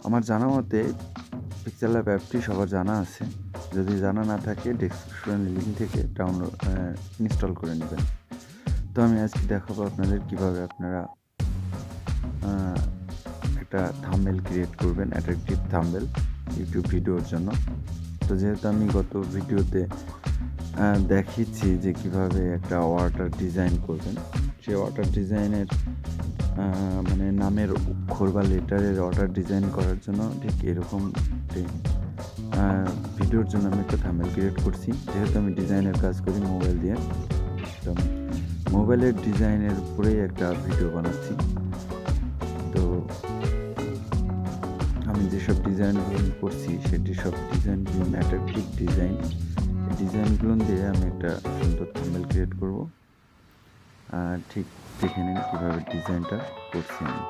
আমার জানা মতে পিক্সেল ল্যাব অ্যাপটি সবার জানা আছে। যদি জানা না থাকে ডেসক্রিপশন লিঙ্ক থেকে ডাউনলোড ইনস্টল করে নেবেন। তো আমি আজকে দেখাবো আপনাদের কিভাবে আপনারা একটা থাম্বনেল ক্রিয়েট করবেন, অ্যাট্রাকটিভ থাম্বনেল ইউটিউব ভিডিওর জন্য। তো যেহেতু আমি গত ভিডিওতে দেখিয়েছি যে কিভাবে একটা ওয়াটার ডিজাইন করবেন, সেই ওয়াটার ডিজাইনের মানে নামের অক্ষর বা লেটারের অর্ডার ডিজাইন করার জন্য ঠিক এরকম ভিডিওর জন্য আমি একটা থাম্বনেল ক্রিয়েট করছি। যেহেতু আমি ডিজাইনের কাজ করি মোবাইল দিয়ে, তো আমি মোবাইলের ডিজাইনের উপরেই একটা ভিডিও বানাচ্ছি। তো আমি যেসব ডিজাইনগুলো করছি সেটি সব ডিজাইনগুলো অ্যাট্রাকটিভ ডিজাইন। এই ডিজাইনগুলো দিয়ে আমি একটা সুন্দর থাম্বনেল ক্রিয়েট করব। ঠিক দেখে নিন কীভাবে ডিজাইনটা করছি আমি।